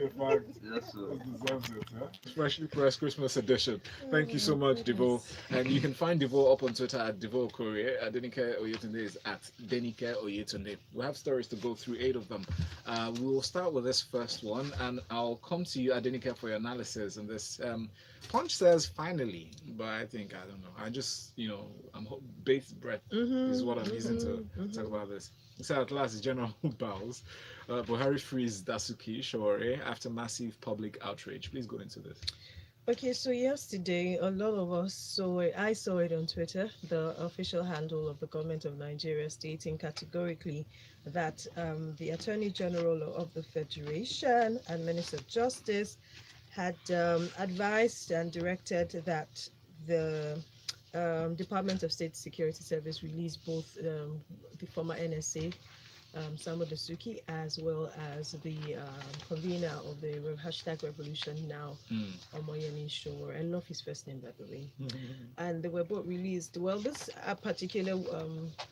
In fact, Yes, sir. it deserves it. Huh? Freshly pressed Christmas edition. Thank you so much, Devo. And you can find Devo up on Twitter at Devo Korea. Adenike Oyetunde is at Denike Oyetunde. We have stories to go through, 8 of them. We will start with this first one, and I'll come to you, Adenike, for your analysis on this. Punch says finally, but I think, I don't know. I just, I'm bated breath is what I'm using to talk about this. So at last, the general bows. Buhari frees Dasuki Sowore after massive public outrage. Please go into this. Okay, so yesterday, a lot of us saw it. I saw it on Twitter, the official handle of the government of Nigeria stating categorically that the Attorney General of the Federation and Minister of Justice had advised and directed that the Department of State Security Service release both the former NSA Samuel Dasuki, as well as the convener of the hashtag Revolution Now, Omoyeni Sowore. I love his first name, by the way. And they were both released. Well, this particular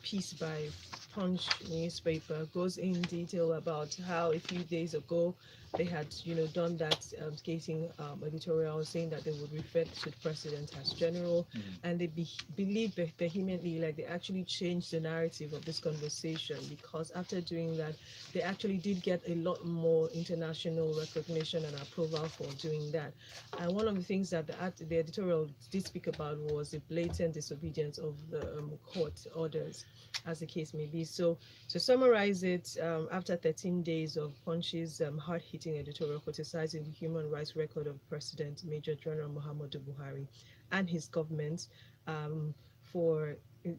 piece by Punch newspaper goes in detail about how a few days ago they had, done that skating editorial saying that they would refer to the president as general, and they believe vehemently, like they actually changed the narrative of this conversation, because after doing that, they actually did get a lot more international recognition and approval for doing that. And one of the things that the editorial did speak about was the blatant disobedience of the court orders, as the case may be. So to summarize it, after 13 days of Punch's hard-hitting editorial criticizing the human rights record of President Major General Muhammadu Buhari and his government for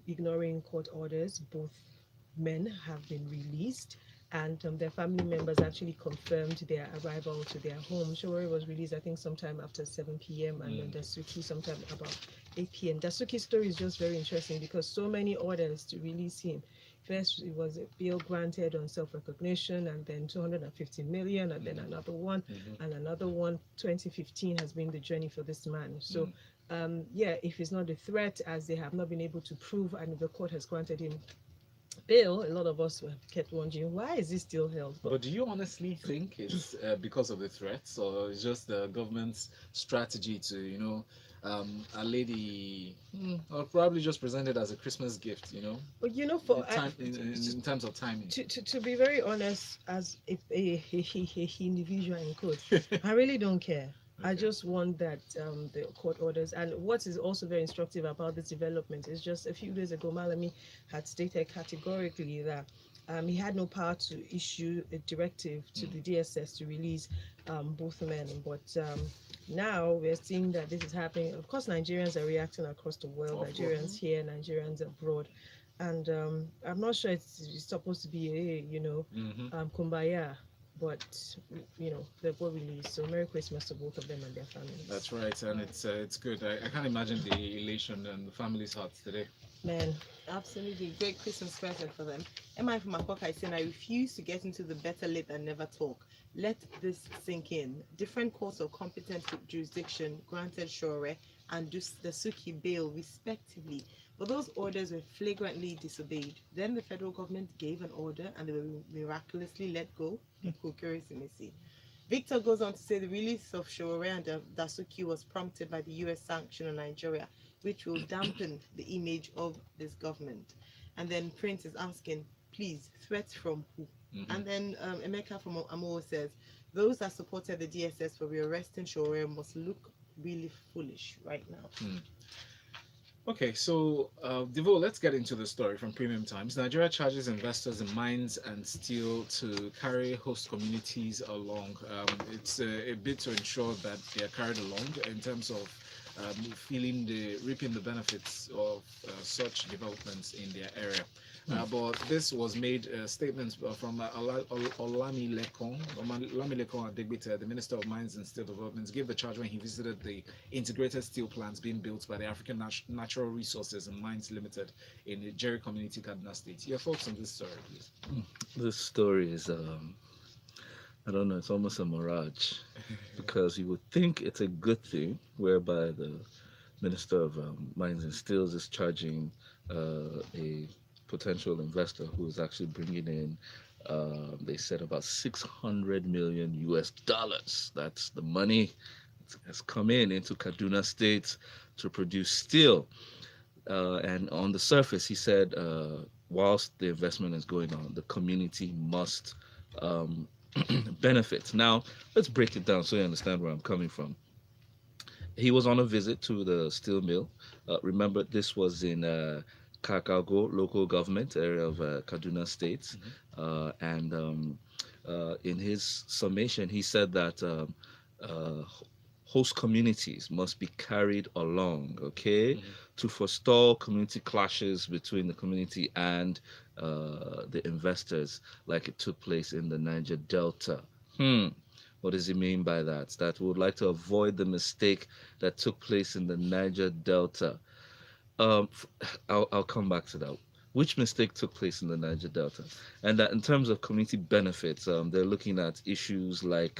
ignoring court orders, both men have been released, and their family members actually confirmed their arrival to their home. Sowore was released, I think, sometime after 7 p.m. and then Dasuki sometime about 8 p.m. Dasuki's story is just very interesting because so many orders to release him. First, it was a bill granted on self-recognition, and then 250 million, and then another one, and another one. 2015 has been the journey for this man. So, if it's not a threat, as they have not been able to prove, and the court has granted him bail, a lot of us have kept wondering, why is he still held? But do you honestly think it's because of the threats, or it's just the government's strategy to, a lady, or probably just presented as a Christmas gift, But for in terms of timing. To be very honest, as a individual in court, I really don't care. I just want that the court orders. And what is also very instructive about this development is just a few days ago, Malami had stated categorically that he had no power to issue a directive to the DSS to release both men. But now we're seeing that this is happening. Of course, Nigerians are reacting across the world, Nigerians here, Nigerians abroad. And I'm not sure it's supposed to be a, kumbaya. But they're both released. So Merry Christmas to both of them and their families. That's right, and it's good. I can't imagine the elation and the family's hearts today. Man, absolutely great Christmas present for them. Am from Makoka is saying, I refuse to get into the better late than never talk. Let this sink in. Different courts of competent jurisdiction granted Sowore and Dasuki bail respectively, but those orders were flagrantly disobeyed. Then the federal government gave an order and they were miraculously let go. Victor goes on to say the release of Sowore and Dasuki was prompted by the US sanction on Nigeria, which will dampen the image of this government. And then Prince is asking, please, threats from who? And then Emeka from Amo says, those that supported the DSS for rearresting Sowore must look really foolish right now. Okay, so Devo, let's get into the story from Premium Times. Nigeria charges investors in mines and steel to carry host communities along. It's a bit to ensure that they are carried along in terms of reaping the benefits of such developments in their area. But this was made statements from Olamilekon Adegbite, the Minister of Mines and Steel Development, gave the charge when he visited the integrated steel plants being built by the African Natural Resources and Mines Limited in the Jerry Community, Kaduna State. Your thoughts on this story, please? This story is, I don't know, it's almost a mirage because you would think it's a good thing whereby the Minister of Mines and Steels is charging a potential investor who is actually bringing in They said about 600 million US dollars. That's the money that has come in into Kaduna State to produce steel. And on the surface, he said, whilst the investment is going on, the community must um, benefit. Now, let's break it down so you understand where I'm coming from. He was on a visit to the steel mill. Remember, this was in Kakago local government area of Kaduna State. And in his summation, he said that uh, host communities must be carried along, okay, to forestall community clashes between the community and the investors, like it took place in the Niger Delta. What does he mean by that? That we would like to avoid the mistake that took place in the Niger Delta. I'll come back to that. Which mistake took place in the Niger Delta? And that in terms of community benefits, they're looking at issues like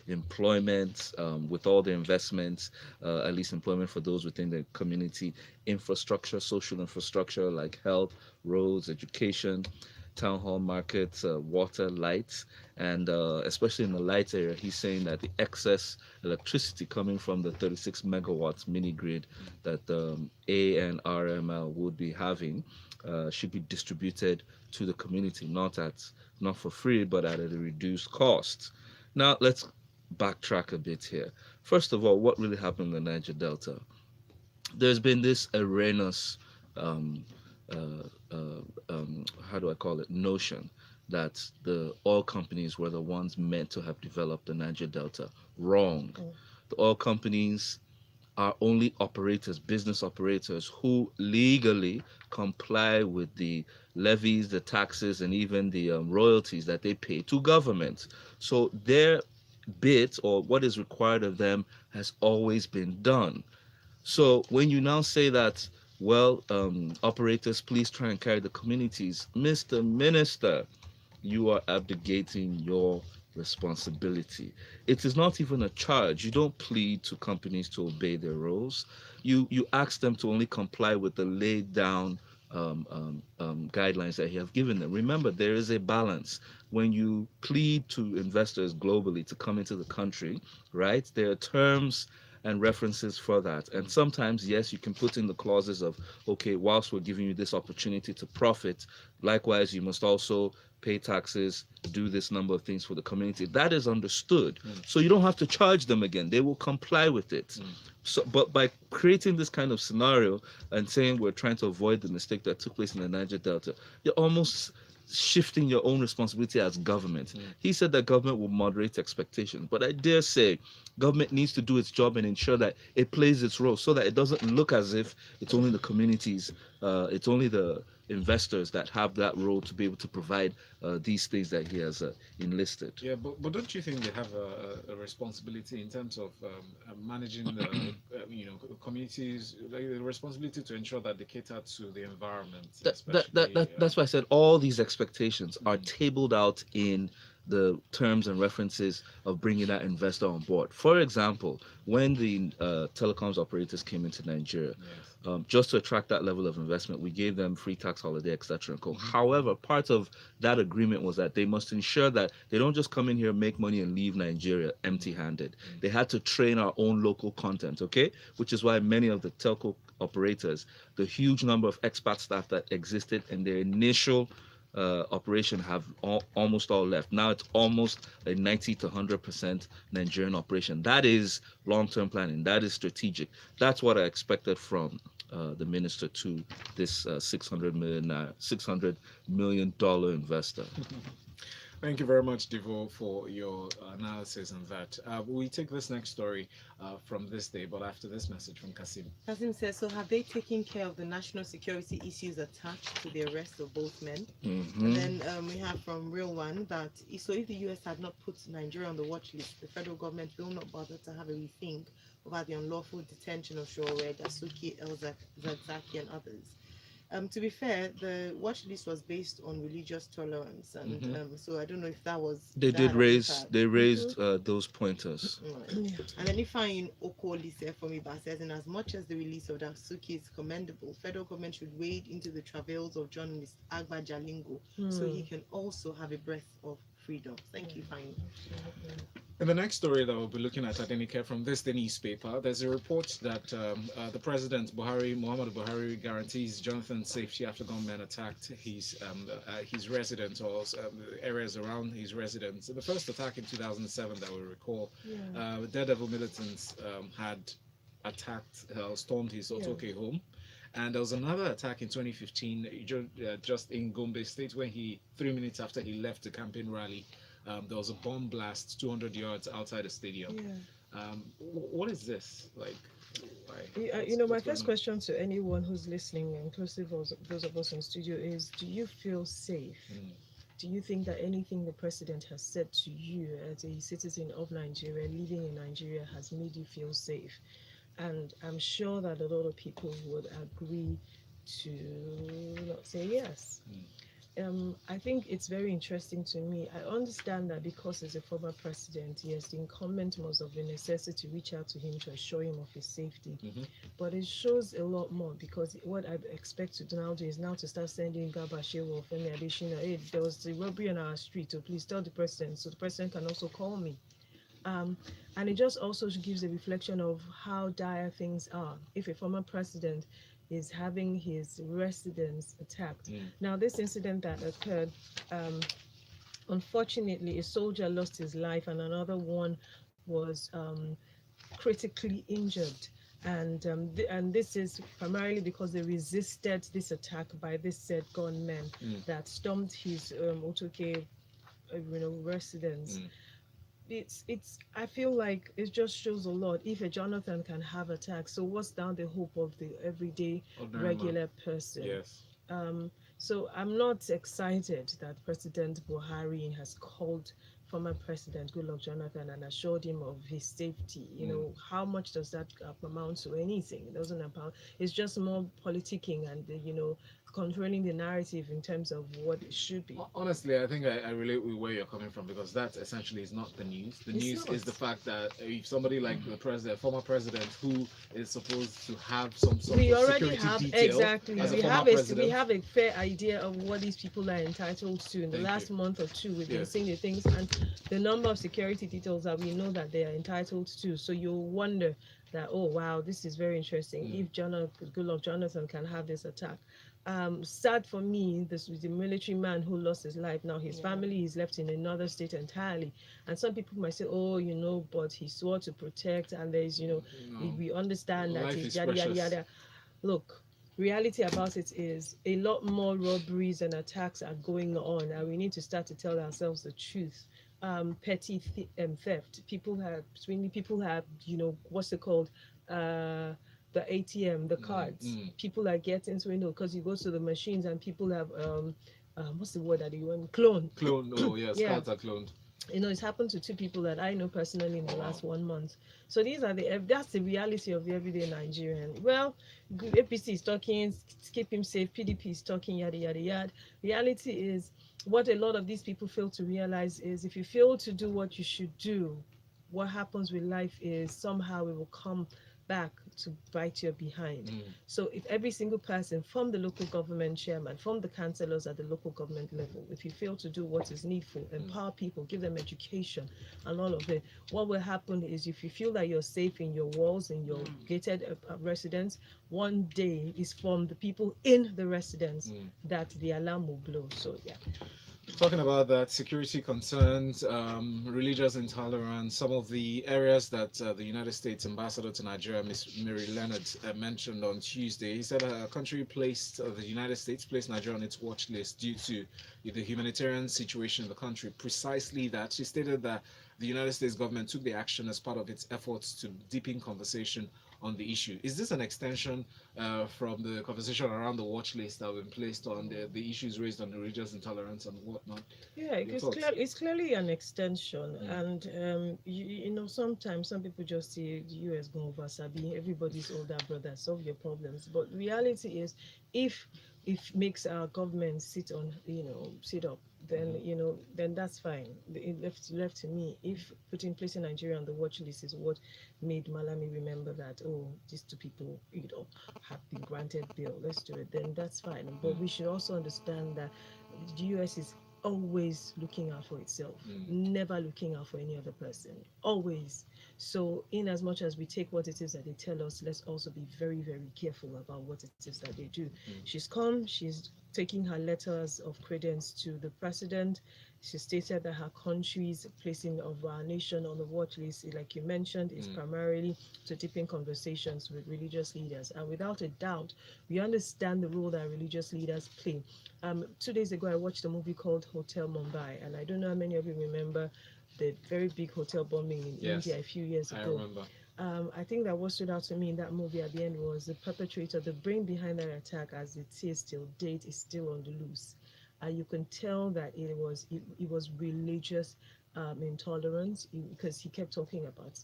employment, with all the investments, at least employment for those within the community, infrastructure, social infrastructure like health, roads, education, town hall markets, water, lights, and especially in the light area, he's saying that the excess electricity coming from the 36 megawatts mini grid that ANRML would be having should be distributed to the community, not for free, but at a reduced cost. Now let's backtrack a bit here. First of all, what really happened in the Niger Delta? There's been this erroneous um, how do I call it, notion that the oil companies were the ones meant to have developed the Niger Delta. Wrong. The oil companies are only operators, business operators, who legally comply with the levies, the taxes, and even the royalties that they pay to government. So their bit, or what is required of them, has always been done. So when you now say that, well, operators, please try and carry the communities, Mr. Minister, you are abdicating your responsibility. It is not even a charge. You don't plead to companies to obey their rules. You ask them to only comply with the laid down guidelines that you have given them. Remember, there is a balance. When you plead to investors globally to come into the country, right? There are terms and references for that. And sometimes, yes, you can put in the clauses of, okay, whilst we're giving you this opportunity to profit, likewise, you must also pay taxes, do this number of things for the community. That is understood. So you don't have to charge them again. They will comply with it. So, but by creating this kind of scenario and saying we're trying to avoid the mistake that took place in the Niger Delta, you're almost shifting your own responsibility as government. He said that government will moderate expectations, but I dare say government needs to do its job and ensure that it plays its role so that it doesn't look as if it's only the communities, it's only the investors that have that role to be able to provide these things that he has enlisted. Yeah, but don't you think they have a responsibility in terms of managing the communities, like the responsibility to ensure that they cater to the environment, That's why I said all these expectations are tabled out in the terms and references of bringing that investor on board. For example, when the telecoms operators came into Nigeria, just to attract that level of investment, we gave them free tax holiday, etc. However, part of that agreement was that they must ensure that they don't just come in here, make money, and leave Nigeria empty-handed. They had to train our own local content, okay? Which is why many of the telco operators, the huge number of expat staff that existed in their initial operation have almost all left. Now it's almost a 90 to 100% Nigerian operation. That is long-term planning. That is strategic. That's what I expected from the minister to this $600 million investor. Thank you very much, Devo, for your analysis on that. We take this next story from Thisday, but after this message from Kasim. Kasim says, so have they taken care of the national security issues attached to the arrest of both men? And then we have from Real One that, so if the US had not put Nigeria on the watch list, the federal government will not bother to have a rethink about the unlawful detention of Sowore, Dasuki, Zaki, and others. To be fair, the watch list was based on religious tolerance, and so I don't know if that was They that did at the raise time. they raised those pointers. Right. Yeah. And then if I in Okoli said for me, but says, in as much as the release of Dasuki is commendable, federal government should wade into the travails of journalist Agba Jalingo so he can also have a breath of freedom. Thank you, fine. In the next story that we'll be looking at Adenike from this the newspaper, there's a report that the president Muhammadu Buhari guarantees Jonathan's safety after gunmen attacked his residence or areas around his residence. The first attack in 2007 that we recall, Daredevil militants had stormed his Otoke home. And there was another attack in 2015, just in Gombe State, when 3 minutes after he left the campaign rally, there was a bomb blast 200 yards outside the stadium. What is this like? My first question to anyone who's listening, inclusive of those of us in studio, is: do you feel safe? Do you think that anything the president has said to you as a citizen of Nigeria, living in Nigeria, has made you feel safe? And I'm sure that a lot of people would agree to not say yes. I think it's very interesting to me. I understand that because he's a former president, yes, the incumbent must have been necessary to reach out to him to assure him of his safety. But it shows a lot more, because what I expect to now do is now to start sending Gabashe or Femi Adesina, hey, there was the robbery on our street, so please tell the president, so the president can also call me. And it just also gives a reflection of how dire things are if a former president is having his residence attacked. Now, this incident that occurred, unfortunately, a soldier lost his life and another one was critically injured. And this is primarily because they resisted this attack by this said gunmen that stormed his Otoke residence. I feel like it just shows a lot. If a Jonathan can have attacks, so what's now the hope of the everyday regular person? Yes. So I'm not excited that President Buhari has called former President Goodluck Jonathan and assured him of his safety. How much does that amount to anything? It doesn't amount. It's just more politicking and controlling the narrative in terms of what it should be. Honestly, I think I relate with where you're coming from, because that essentially is not the news. The news is the fact that if somebody like the former president, who is supposed to have some sort we of already security have detail exactly as a we former have president, we have a fair idea of what these people are entitled to. In the last month or two, we've been seeing the things and the number of security details that we know that they are entitled to. So you'll wonder that, oh wow, this is very interesting. If Goodluck Jonathan can have this attack. Sad for me, this was the military man who lost his life. Now his family is left in another state entirely. And some people might say, oh, but he swore to protect, and there's, we understand that he's yada, yada, yada. Look, reality about it is a lot more robberies and attacks are going on, and we need to start to tell ourselves the truth. Petty theft. People have, what's it called? The ATM, the cards. People are getting swindled because you go to the machines and people have what's the word that you want? Clone. Oh yes, cards are cloned. It's happened to 2 people that I know personally in the last 1 month. So that's the reality of the everyday Nigerian. Well, APC is talking, keep him safe. PDP is talking, yada yada yada. Reality is, what a lot of these people fail to realize is, if you fail to do what you should do, what happens with life is somehow it will come back to bite your behind. So if every single person, from the local government chairman, from the councillors at the local government level, if you fail to do what is needful, empower people, give them education and all of it, what will happen is, if you feel that you're safe in your walls, in your gated residence, one day is from the people in the residence that the alarm will blow. So yeah. Talking about that, security concerns, religious intolerance, some of the areas that the United States ambassador to Nigeria, Ms. Mary Leonard, mentioned on Tuesday. He said the United States placed Nigeria on its watch list due to the humanitarian situation in the country. Precisely that. She stated that the United States government took the action as part of its efforts to deepen conversation on the issue. Is this an extension from the conversation around the watch list that have been placed on the issues raised on religious intolerance and whatnot? Yeah, it's clearly an extension. And sometimes some people just say the US go over Sabi, everybody's older brother, solve your problems. But reality is, if if makes our government sit up, then then that's fine. It left to me. If placing Nigeria on the watch list is what made Malami remember that, oh, these two people have been granted bail, let's do it, then that's fine. But we should also understand that the US is always looking out for itself, never looking out for any other person, always. So in as much as we take what it is that they tell us, let's also be very, very careful about what it is that they do. She's come, she's taking her letters of credence to the president. She stated that her country's placing of our nation on the watch list, like you mentioned, is primarily to deepen conversations with religious leaders. And without a doubt, we understand the role that religious leaders play. 2 days ago, I watched a movie called Hotel Mumbai, and I don't know how many of you remember the very big hotel bombing in India a few years ago. I remember. I think that what stood out to me in that movie at the end was the perpetrator, the brain behind that attack, as it is till date, is still on the loose. You can tell that it was religious intolerance, because he kept talking about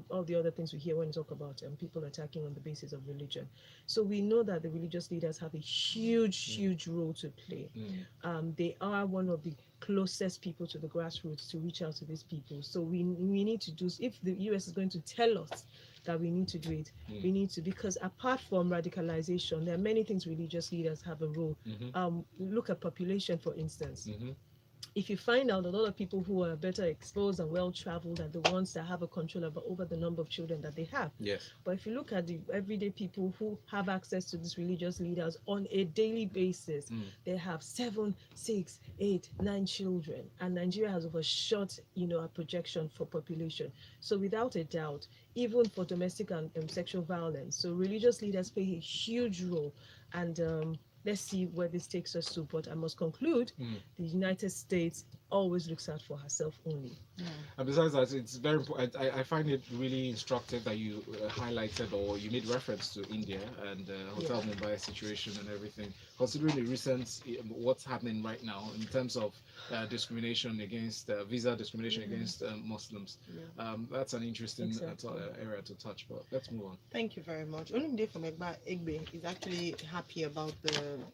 all the other things we hear when we talk about people attacking on the basis of religion. So we know that the religious leaders have a huge role to play. They are one of the closest people to the grassroots to reach out to these people. So we need to do, if the US is going to tell us that we need to do it, we need to, because apart from radicalization, there are many things religious leaders have a role. Look at population, for instance. If you find out a lot of people who are better exposed and well-traveled are the ones that have a control over the number of children that they have. Yes. But if you look at the everyday people who have access to these religious leaders on a daily basis, they have 7, 6, 8, 9 children, and Nigeria has overshot, a projection for population. So without a doubt, even for domestic and sexual violence, so religious leaders play a huge role, and let's see where this takes us to. But I must conclude, the United States always looks out for herself only. And besides that, it's very important. I find it really instructive that you highlighted, or you made reference to India and Hotel Mumbai situation and everything, considering the recent what's happening right now in terms of discrimination against visa discrimination against Muslims. That's an interesting area to touch. But let's move on. Thank you very much. Olumide from Egbe is actually happy about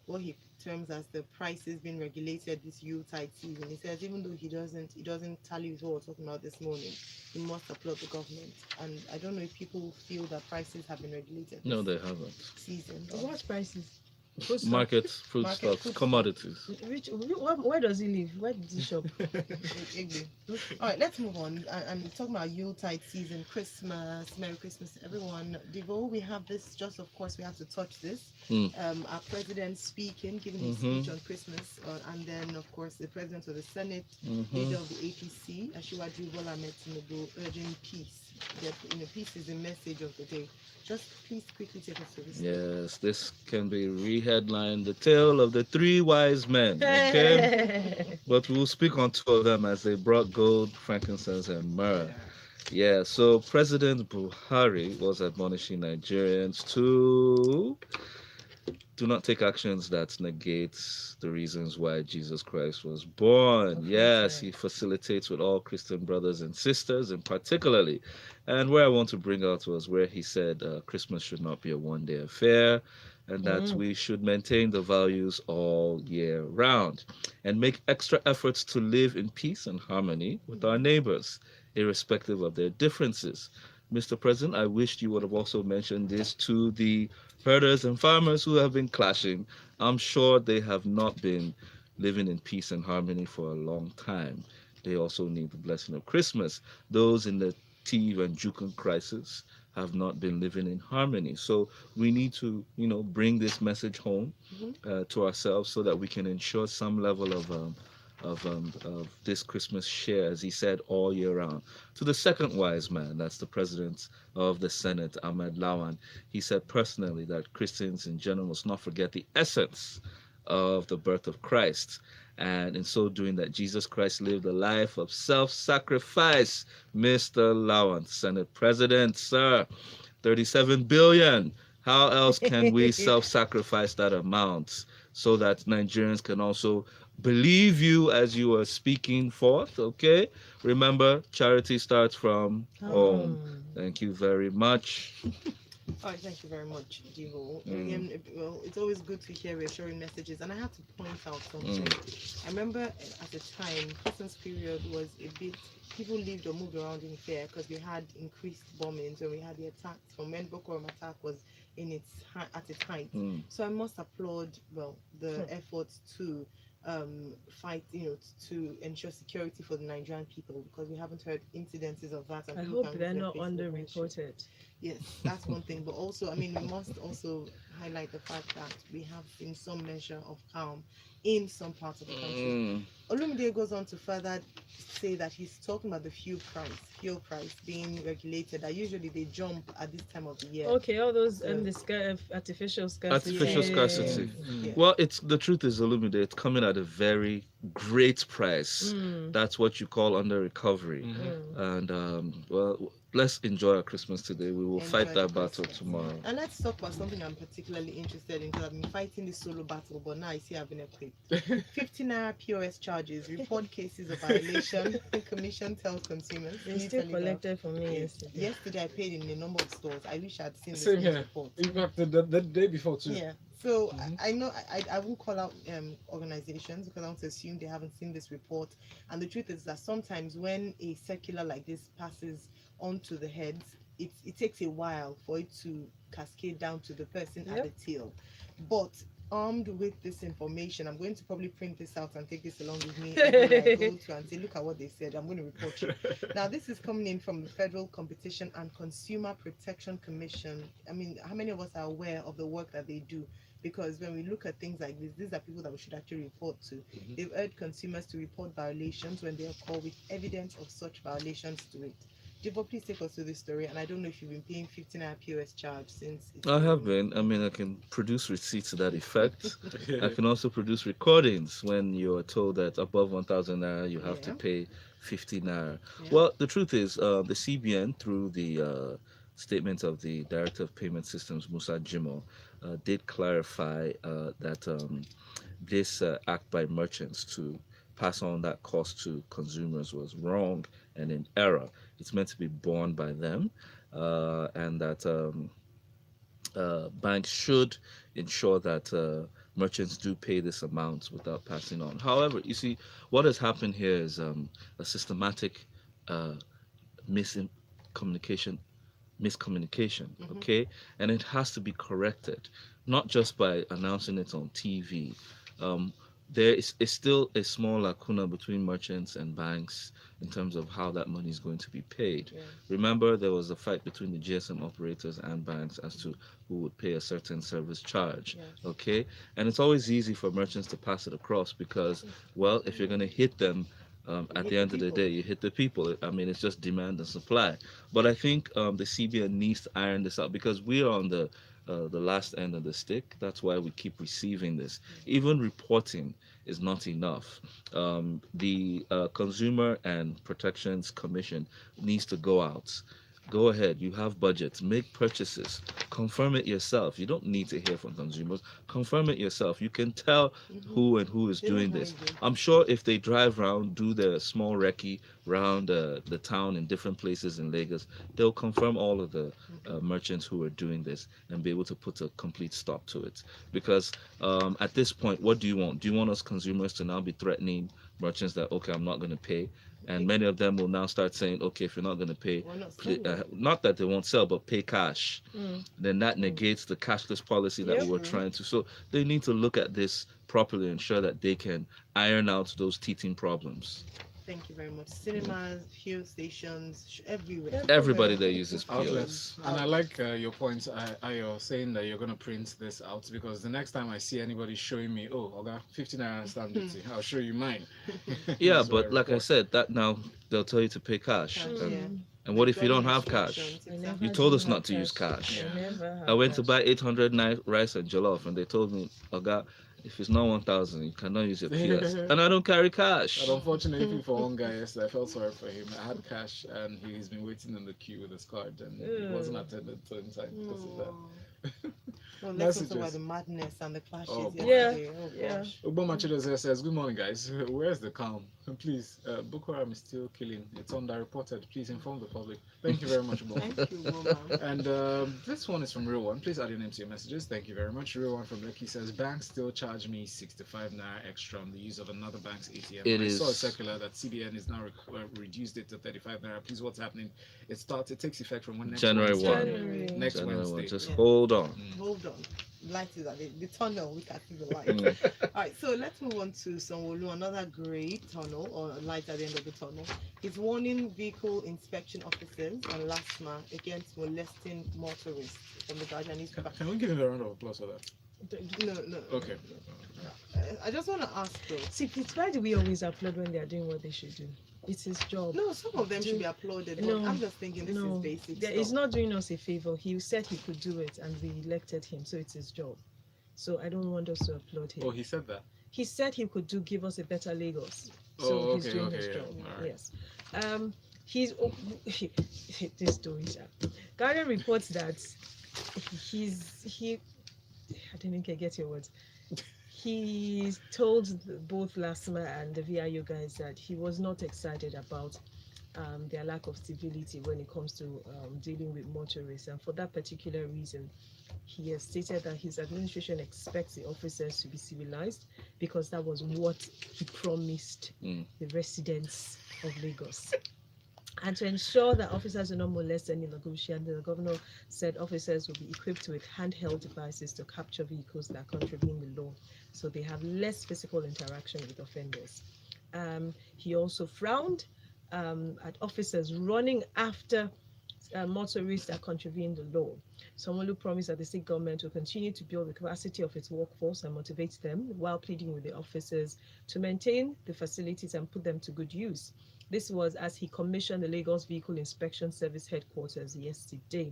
what he terms as the prices being regulated this Yuletide season. He says even though he doesn't tally with what we're talking about this morning, he must applaud the government. And I don't know if people feel that prices have been regulated. No, they haven't. Season. What prices? Market, foodstuffs, commodities. Where does he live? Where does he shop? All right, let's move on. And we're talking about Yuletide season, Christmas, Merry Christmas, everyone. Devo, we have this, just of course, we have to touch this. Our president speaking, giving his speech on Christmas, and then, of course, the president of the Senate, leader of the APC, Asiwaju Bola Ahmed Tinubu, urging peace. Peace is the message of the day. Just please quickly take us through this. Yes, this can be re-headlined, the tale of the 3 wise men. Okay, but we'll speak on 2 of them as they brought gold, frankincense, and myrrh. Yeah, so President Buhari was admonishing Nigerians to do not take actions that negates the reasons why Jesus Christ was born. Yes, he facilitates with all Christian brothers and sisters, and particularly, and where I want to bring out was where he said Christmas should not be a one-day affair, and that we should maintain the values all year round and make extra efforts to live in peace and harmony with our neighbors, irrespective of their differences. Mr. President, I wished you would have also mentioned this to the herders and farmers who have been clashing. I'm sure they have not been living in peace and harmony for a long time. They also need the blessing of Christmas. Those in the Tiv and Jukan crisis have not been living in harmony. So we need to, bring this message home to ourselves so that we can ensure some level of this Christmas share, as he said, all year round. To the second wise man, that's the president of the Senate, Ahmed Lawan, he said personally that Christians in general must not forget the essence of the birth of Christ, and in so doing that Jesus Christ lived a life of self-sacrifice. Mr. Lawan, Senate President, sir, 37 billion. How else can we self-sacrifice that amount so that Nigerians can also believe you as you are speaking forth? Okay, remember, charity starts from home. Thank you very much. All right, thank you very much, Divo. Mm. Again, well, it's always good to hear reassuring messages, and I have to point out something. I remember at the time, Christmas period was a bit. People lived or moved around in fear because we had increased bombings and we had the attacks from when Boko Haram attack was at its height. Mm. So I must applaud, well, the efforts to fight, to ensure security for the Nigerian people, because we haven't heard incidences of that. And I people hope can they're lose their not faces with friendship. underreported. Yes, that's one thing. But also, I mean, we must also highlight the fact that we have seen some measure of calm in some parts of the country. Mm. Olumide goes on to further say that he's talking about the fuel price being regulated. That usually they jump at this time of the year. Okay, all those So- artificial scarcity. Artificial Yeah. scarcity. Yeah. Well, it's the truth is, Olumide, it's coming at a very great price. Mm. That's what you call under recovery. Mhm. And well, let's enjoy our Christmas today. We will fight Enjoy that the battle Christmas. tomorrow. And let's talk about something I'm particularly interested in, because I've been fighting this solo battle, but now I see I've been equipped. 50 naira POS charges, report cases of violation, commission tells consumers. They New still Telegraph. collected from me Yes. yesterday. Yesterday I paid in a number of stores. I wish I'd seen Same the here. report. In fact, the day before too. Yeah. So Mhm. I know I won't call out organizations because I want to assume they haven't seen this report. And the truth is that sometimes when a circular like this passes onto the heads, it takes a while for it to cascade down to the person at Yep. the till. But armed with this information, I'm going to probably print this out and take this along with me everywhere I go to and say, look at what they said. I'm going to report you. Now, this is coming in from the Federal Competition and Consumer Protection Commission. I mean, how many of us are aware of the work that they do? Because when we look at things like this, these are people that we should actually report to. Mhm. They've urged consumers to report violations when they are called with evidence of such violations to it. Jibo, please take us to this story. And I don't know if you've been paying 15 hour POS charge since. I have been. I mean, I can produce receipts to that effect. I can also produce recordings when you are told that above 1,000 naira you have to Yeah. pay 50 naira. Yeah. Well, the truth is, the CBN, through the statement of the Director of Payment Systems, Musa Jimo, did clarify that this act by merchants to pass on that cost to consumers was wrong and in error. It's meant to be borne by them, and that banks should ensure that merchants do pay this amount without passing on. However, you see, what has happened here is a systematic uh, miscommunication, Mhm. okay? And it has to be corrected, not just by announcing it on TV. There is still a small lacuna between merchants and banks in terms of how that money is going to be paid. Yeah. Remember, there was a fight between the GSM operators and banks as to who would pay a certain service charge. Yes. Okay, and it's always easy for merchants to pass it across because, well, if you're going to hit them, at hit the the end of the people. day, you hit the people. I mean, it's just demand and supply. But I think the CBN needs to iron this out because we are on the last end of the stick. That's why we keep receiving this. Even reporting is not enough. The Consumer and Protections Commission needs to go out. Go ahead. You have budgets. Make purchases. Confirm it yourself. You don't need to hear from consumers. Confirm it yourself. You can tell Mhm. who is They know doing how this. it is. I'm sure if they drive around, do the small recce around the town in different places in Lagos, they'll confirm all of the merchants who are doing this and be able to put a complete stop to it. Because at this point, what do you want? Do you want us consumers to now be threatening merchants that, okay, I'm not going to pay? And many of them will now start saying, okay, if you're not going to pay, Why not sell it? not that they won't sell, but pay cash. Mm. Then that negates the cashless policy that Yep. we were trying to. So they need to look at this properly and ensure that they can iron out those teething problems. Thank you very much. Cinemas, fuel stations, everywhere. Everybody that uses POS. Outlets. And I like your point, Ayo, saying that you're going to print this out because the next time I see anybody showing me, oh, Oga, 15 naira stamp duty, I'll show you mine. Yeah, So but like I report. said, that now they'll tell you to pay cash. Cash, And, yeah. and what if you don't have Employment cash? restrictions, I exactly. You never told do us have not to use cash. I never have I went to cash. buy 800 rice and jollof, and they told me, Oga, if it's not 1,000, you cannot use your POS. And I don't carry cash. But unfortunately for one guy yesterday, I felt sorry for him. I had cash and he's been waiting in the queue with his card and he wasn't attended to in time because of that. Well, Nice let's talk about suggest- the madness and the clashes Oh, boy. yesterday. Oh, Yeah. gosh. Ogbonmachido says, good morning, guys. Where's the calm? Please, Boko Haram is still killing. It's underreported. Please inform the public. Thank you very much, Ogbon. Thank you, woman. And this one is from Real One. Please add your name to your messages. Thank you very much. Real One from Lekki says, banks still charge me 65 naira extra on the use of another bank's ATM. It I is- saw a circular that CBN is now reduced it to 35 naira. Please, what's happening? It takes effect from when next January Wednesday? 1. January. Next January 1. Wednesday. Just Yeah. hold on. Hold on. Light is at the tunnel. We can see the light. Mm. All right, so let's move on to Sanwo-Olu, another great tunnel or light at the end of the tunnel. He's warning vehicle inspection officers and LASMA against molesting motorists from the Guardian newspaper. Can we give him a round of applause for that? No. Okay. I just want to ask though. See, it's why do we always applaud when they are doing what they should do? It's his job. No, some of them should be applauded. But No, I'm just thinking this is basic He's stuff. not doing us a favor. He said he could do it, and we elected him, so it's his job. So I don't want us to applaud him. Oh, he said that. He said he could give us a better Lagos. So Oh, he's okay, doing okay, his yeah, job. all right. Yes. He's this story. Guardian reports that he I didn't get your words. He told both LASMA and the VIO guys that he was not excited about their lack of civility when it comes to dealing with motorists, and for that particular reason, he has stated that his administration expects the officers to be civilized because that was what he promised the residents of Lagos. And to ensure that officers are not molested in negotiation, the governor said officers will be equipped with handheld devices to capture vehicles that contravene the law, so they have less physical interaction with offenders. He also frowned at officers running after motorists that contravene the law. Sanwo-Olu promised that the state government will continue to build the capacity of its workforce and motivate them, while pleading with the officers to maintain the facilities and put them to good use. This was as he commissioned the Lagos Vehicle Inspection Service headquarters yesterday.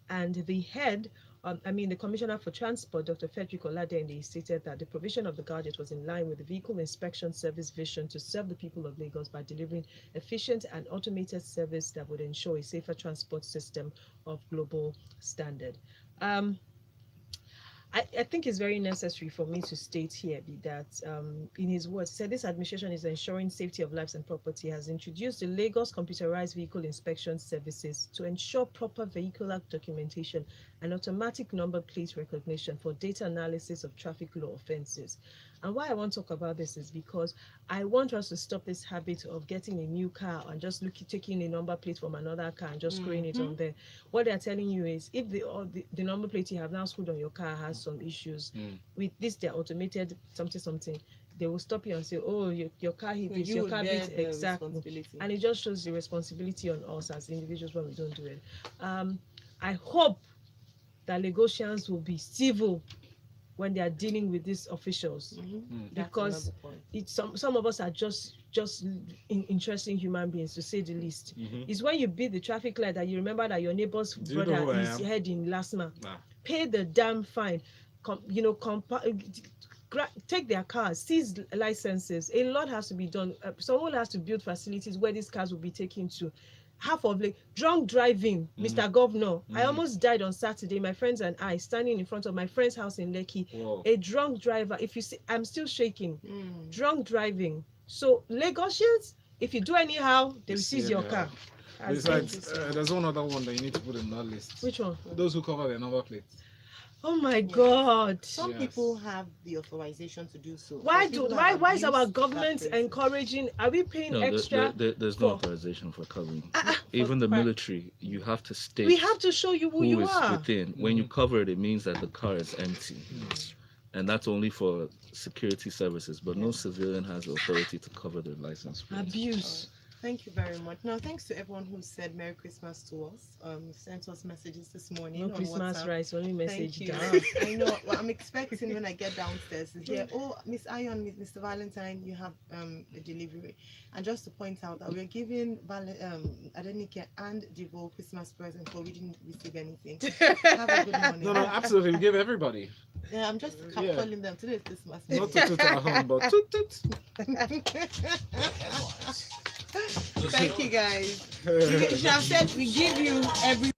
And the Commissioner for Transport, Dr. Frederick Oladende, stated that the provision of the gadget was in line with the Vehicle Inspection Service vision to serve the people of Lagos by delivering efficient and automated service that would ensure a safer transport system of global standard. I think it's very necessary for me to state here that in his words, he said this administration is ensuring safety of lives and property, has introduced the Lagos Computerized Vehicle Inspection Services to ensure proper vehicular documentation and automatic number plate recognition for data analysis of traffic law offenses. And why I want to talk about this is because I want us to stop this habit of getting a new car and just taking a number plate from another car and just screwing it on there. What they're telling you is if the number plate you have now screwed on your car has some issues, with this they're automated something, they will stop you and say, oh, your car hit this, your car beat exactly. And it just shows the responsibility on us as individuals when we don't do it. I hope that Lagosians will be civil when they are dealing with these officials, because some of us are just interesting human beings, to say the least. It's when you beat the traffic light that you remember that your neighbor's brother is heading LASMA. Pay the damn fine. Take their cars, seize licenses. A lot has to be done. Someone has to build facilities where these cars will be taken to. Half of drunk driving, Mr. Governor. I almost died on Saturday. My friends and I standing in front of my friend's house in Lekki. Whoa. A drunk driver. If you see, I'm still shaking. Drunk driving. So Lagosians, if you do anyhow, they will seize your car. Besides, there's one other one that you need to put in that list. Which one? Those who cover their number plates. Oh my God! Some people have the authorization to do so. Why is our government encouraging? Are we paying extra? There's no authorization for covering. Even the military, you have to state. We have to show you who you are. Within. When you cover it, it means that the car is empty, and that's only for security services. But no civilian has the authority to cover the license plate. Abuse. Thank you very much. Now, thanks to everyone who said Merry Christmas to us. Sent us messages this morning. No Christmas WhatsApp. rice, only message. Thank you. I know. Well, I'm expecting when I get downstairs to hear, oh, Miss Ayo and Mr. Valentine, you have a delivery. And just to point out that we're giving Adenike and Divo Christmas present, but we didn't receive anything. Have a good morning. No, absolutely. We give everybody. Yeah, I'm just calling them. Today is Christmas. Not toot at home, but toot. Thank you, guys. You should have said we give you every